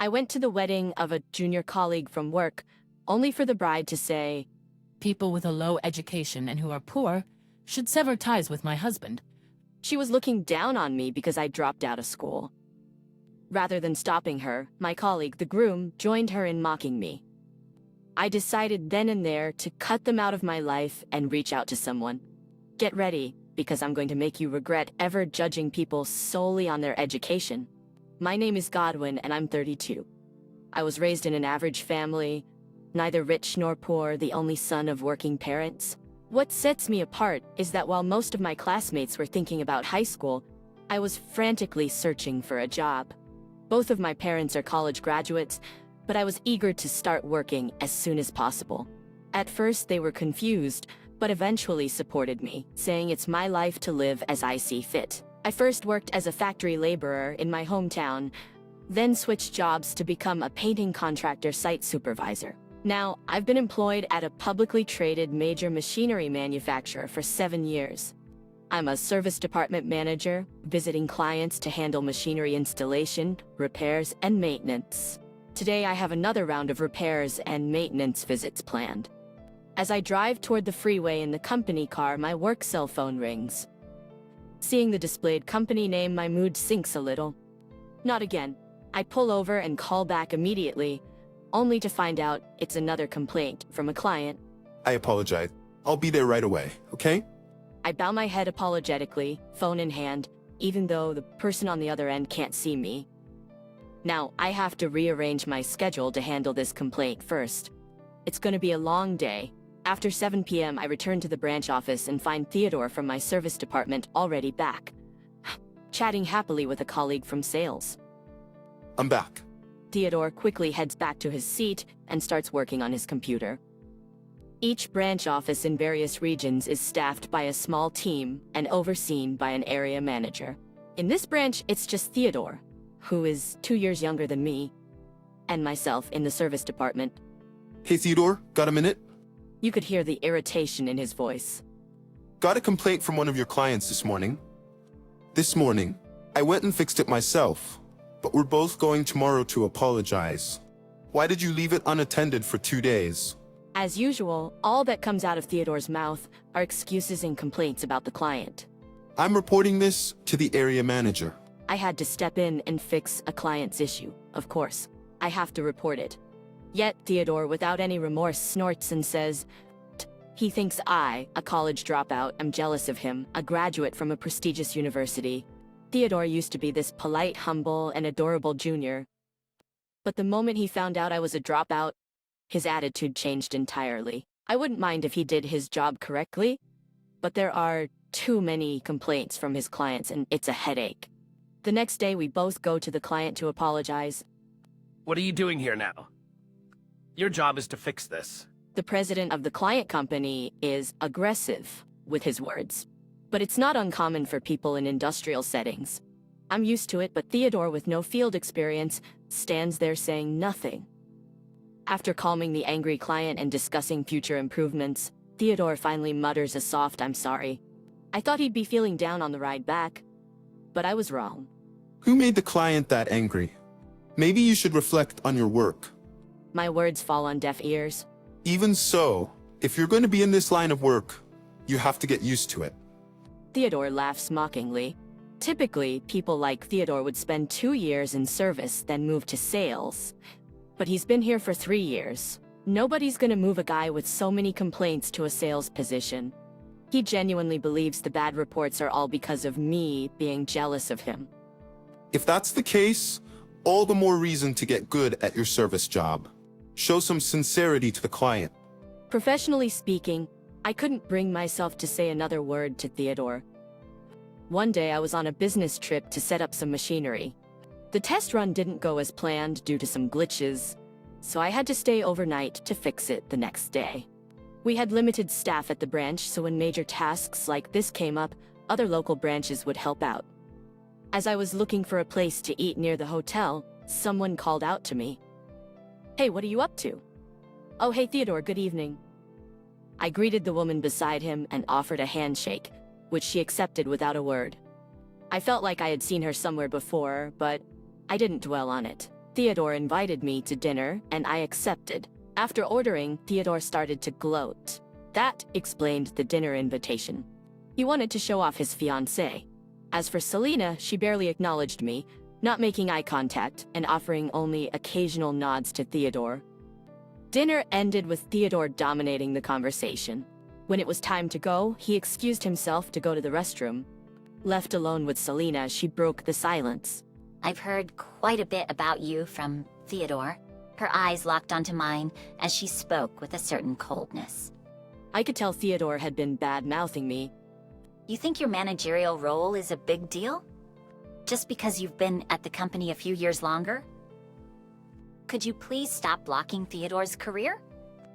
I went to the wedding of a junior colleague from work, only for the bride to say, People with a low education and who are poor should sever ties with my husband. she was looking down on me because I dropped out of school. Rather than stopping her, my colleague, the groom, joined her in mocking me. I decided then and there to cut them out of my life and reach out to someone. Get ready, because I'm going to make you regret ever judging people solely on their education. My name is Godwin, and I'm 32. I was raised in an average family, neither rich nor poor, the only son of working parents. What sets me apart is that while most of my classmates were thinking about high school, I was frantically searching for a job. Both of my parents are college graduates, but I was eager to start working as soon as possible. At first, they were confused, but eventually supported me, saying it's my life to live as I see fit. I first worked as a factory laborer in my hometown, then switched jobs to become a painting contractor site supervisor. Now, I've been employed at a publicly traded major machinery manufacturer for 7 years. I'm a service department manager, visiting clients to handle machinery installation, repairs, and maintenance. Today, I have another round of repairs and maintenance visits planned. As I drive toward the freeway in the company car, my work cell phone rings. Seeing the displayed company name, my mood sinks a little. Not again. I pull over and call back immediately, only to find out it's another complaint from a client. I apologize. I'll be there right away, okay? I bow my head apologetically, phone in hand, even though the person on the other end can't see me. Now, I have to rearrange my schedule to handle this complaint first. It's gonna be a long day. After 7 p.m., I return to the branch office and find Theodore from my service department already back, chatting happily with a colleague from sales. I'm back. Theodore quickly heads back to his seat and starts working on his computer. Each branch office in various regions is staffed by a small team and overseen by an area manager. In this branch, it's just Theodore, who is 2 years younger than me, and myself in the service department. Hey Theodore, got a minute? You could hear the irritation in his voice. Got a complaint from one of your clients this morning. This morning, I went and fixed it myself, but we're both going tomorrow to apologize. Why did you leave it unattended for 2 days? As usual, all that comes out of Theodore's mouth are excuses and complaints about the client. I'm reporting this to the area manager. I had to step in and fix a client's issue, of course. I have to report it. Yet Theodore, without any remorse, snorts and says, he thinks I, a college dropout, am jealous of him, a graduate from a prestigious university. Theodore used to be this polite, humble, and adorable junior. But the moment he found out I was a dropout, his attitude changed entirely. I wouldn't mind if he did his job correctly, but there are too many complaints from his clients and it's a headache. The next day, we both go to the client to apologize. What are you doing here now? Your job is to fix this. The president of the client company is aggressive with his words. But it's not uncommon for people in industrial settings. I'm used to it, but Theodore, with no field experience, stands there saying nothing. After calming the angry client and discussing future improvements, Theodore finally mutters a soft, "I'm sorry." I thought he'd be feeling down on the ride back, but I was wrong. Who made the client that angry? Maybe you should reflect on your work. My words fall on deaf ears. Even so, if you're going to be in this line of work, you have to get used to it. Theodore laughs mockingly. Typically, people like Theodore would spend 2 years in service, then move to sales. But he's been here for 3 years. Nobody's gonna move a guy with so many complaints to a sales position. He genuinely believes the bad reports are all because of me being jealous of him. If that's the case, all the more reason to get good at your service job. Show some sincerity to the client. Professionally speaking, I couldn't bring myself to say another word to Theodore. One day I was on a business trip to set up some machinery. The test run didn't go as planned due to some glitches, so I had to stay overnight to fix it the next day. We had limited staff at the branch, so when major tasks like this came up, other local branches would help out. As I was looking for a place to eat near the hotel, someone called out to me. "Hey, what are you up to?" "Oh, hey Theodore, good evening." I greeted the woman beside him and offered a handshake, which she accepted without a word. I felt like I had seen her somewhere before, but I didn't dwell on it. Theodore invited me to dinner, and I accepted. After ordering, Theodore started to gloat. That explained the dinner invitation. He wanted to show off his fiancée. As for Selena, she barely acknowledged me, not making eye contact and offering only occasional nods to Theodore. Dinner ended with Theodore dominating the conversation. When it was time to go, he excused himself to go to the restroom. Left alone with Selena, she broke the silence. I've heard quite a bit about you from Theodore. Her eyes locked onto mine as she spoke with a certain coldness. I could tell Theodore had been bad-mouthing me. You think your managerial role is a big deal? Just because you've been at the company a few years longer? Could you please stop blocking Theodore's career?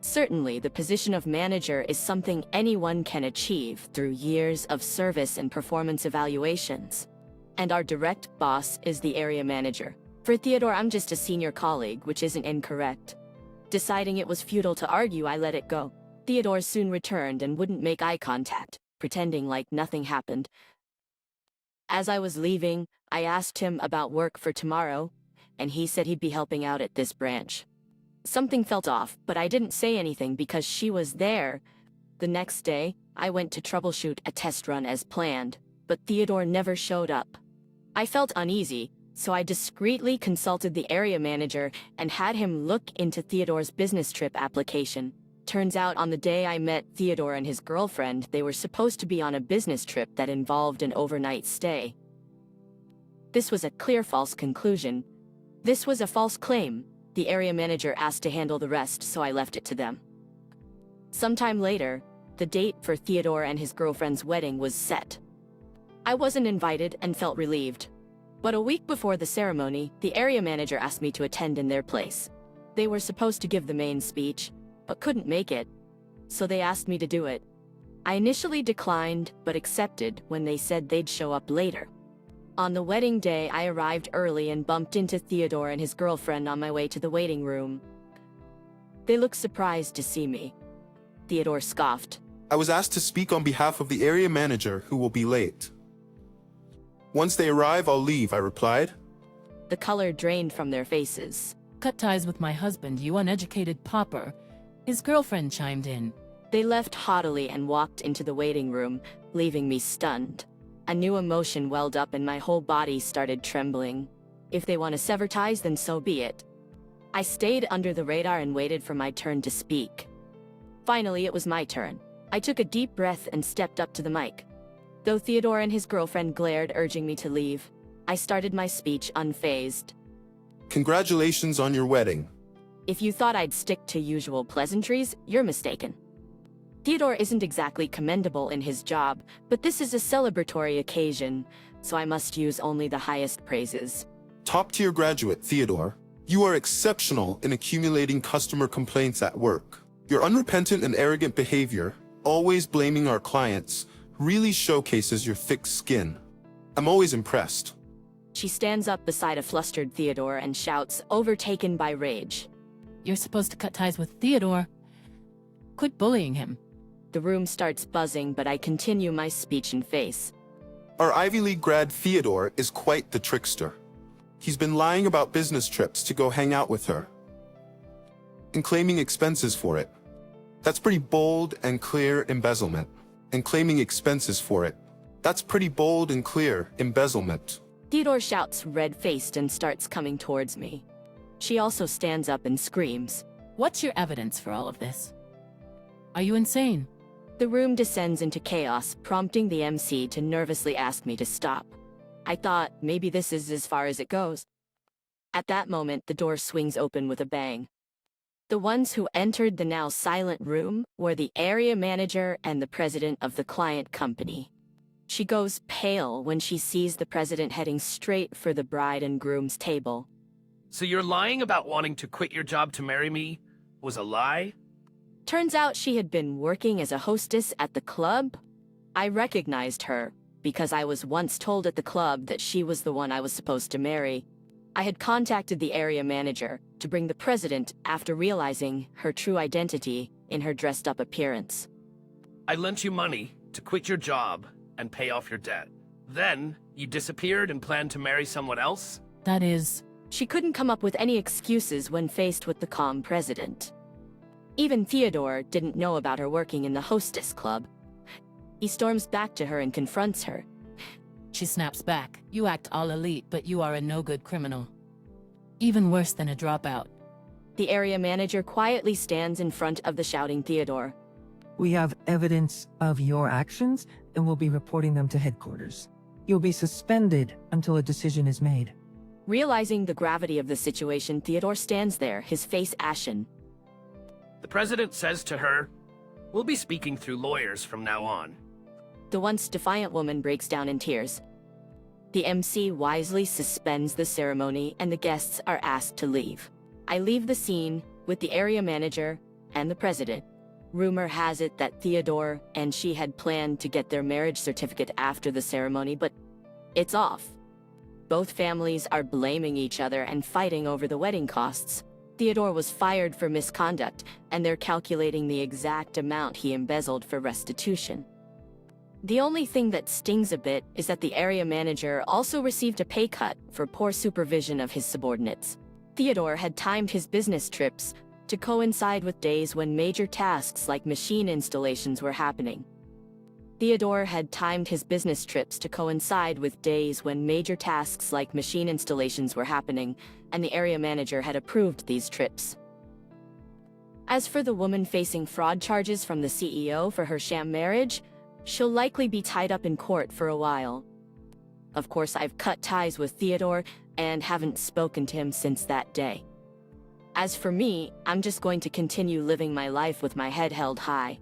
Certainly, the position of manager is something anyone can achieve through years of service and performance evaluations. And our direct boss is the area manager. For Theodore, I'm just a senior colleague, which isn't incorrect. Deciding it was futile to argue, I let it go. Theodore soon returned and wouldn't make eye contact, pretending like nothing happened. As I was leaving, I asked him about work for tomorrow, and he said he'd be helping out at this branch. Something felt off, but I didn't say anything because she was there. The next day, I went to troubleshoot a test run as planned, but Theodore never showed up. I felt uneasy, so I discreetly consulted the area manager and had him look into Theodore's business trip application. Turns out on the day I met Theodore and his girlfriend, they were supposed to be on a business trip that involved an overnight stay. This was a clear false conclusion. This was a false claim. The area manager asked to handle the rest, so I left it to them. Sometime later, the date for Theodore and his girlfriend's wedding was set. I wasn't invited and felt relieved. But a week before the ceremony, the area manager asked me to attend in their place. They were supposed to give the main speech, but couldn't make it, so they asked me to do it. I initially declined, but accepted when they said they'd show up later. On the wedding day, I arrived early and bumped into Theodore and his girlfriend on my way to the waiting room. They looked surprised to see me. Theodore scoffed. I was asked to speak on behalf of the area manager who will be late. Once they arrive, I'll leave, I replied. The color drained from their faces. Cut ties with my husband, you uneducated pauper. His girlfriend chimed in. They left haughtily and walked into the waiting room, leaving me stunned. A new emotion welled up and my whole body started trembling. If they want to sever ties, then so be it. I stayed under the radar and waited for my turn to speak. Finally, it was my turn. I took a deep breath and stepped up to the mic. Though Theodore and his girlfriend glared, urging me to leave, I started my speech unfazed. Congratulations on your wedding. If you thought I'd stick to usual pleasantries, you're mistaken. Theodore isn't exactly commendable in his job, but this is a celebratory occasion, so I must use only the highest praises. Top-tier graduate, Theodore. You are exceptional in accumulating customer complaints at work. Your unrepentant and arrogant behavior, always blaming our clients, really showcases your thick skin. I'm always impressed. She stands up beside a flustered Theodore and shouts, overtaken by rage. You're supposed to cut ties with Theodore. Quit bullying him. The room starts buzzing, but I continue my speech and face. Our Ivy League grad Theodore is quite the trickster. He's been lying about business trips to go hang out with her and claiming expenses for it. That's pretty bold and clear embezzlement. And claiming expenses for it. That's pretty bold and clear embezzlement. Theodore shouts, red-faced, and starts coming towards me. She also stands up and screams. What's your evidence for all of this? Are you insane? The room descends into chaos, prompting the MC to nervously ask me to stop. I thought maybe this is as far as it goes. At that moment, the door swings open with a bang. The ones who entered the now silent room were the area manager and the president of the client company. She goes pale when she sees the president heading straight for the bride and groom's table. So you're lying about wanting to quit your job to marry me was a lie? Turns out she had been working as a hostess at the club. I recognized her because I was once told at the club that she was the one I was supposed to marry. I had contacted the area manager to bring the president after realizing her true identity in her dressed-up appearance. I lent you money to quit your job and pay off your debt. Then, you disappeared and planned to marry someone else? That is She couldn't come up with any excuses when faced with the calm president. Even Theodore didn't know about her working in the hostess club. He storms back to her and confronts her. She snaps back. You act all elite, but you are a no-good criminal. Even worse than a dropout. The area manager quietly stands in front of the shouting Theodore. We have evidence of your actions and will be reporting them to headquarters. You'll be suspended until a decision is made. Realizing the gravity of the situation, Theodore stands there, his face ashen. The president says to her, "We'll be speaking through lawyers from now on." The once defiant woman breaks down in tears. The MC wisely suspends the ceremony and the guests are asked to leave. I leave the scene with the area manager and the president. Rumor has it that Theodore and she had planned to get their marriage certificate after the ceremony, but it's off. Both families are blaming each other and fighting over the wedding costs. Theodore was fired for misconduct, and they're calculating the exact amount he embezzled for restitution. The only thing that stings a bit is that the area manager also received a pay cut for poor supervision of his subordinates. Theodore had timed his business trips to coincide with days when major tasks like machine installations were happening. Theodore had timed his business trips to coincide with days when major tasks like machine installations were happening, and the area manager had approved these trips. As for the woman facing fraud charges from the CEO for her sham marriage, she'll likely be tied up in court for a while. Of course, I've cut ties with Theodore and haven't spoken to him since that day. As for me, I'm just going to continue living my life with my head held high.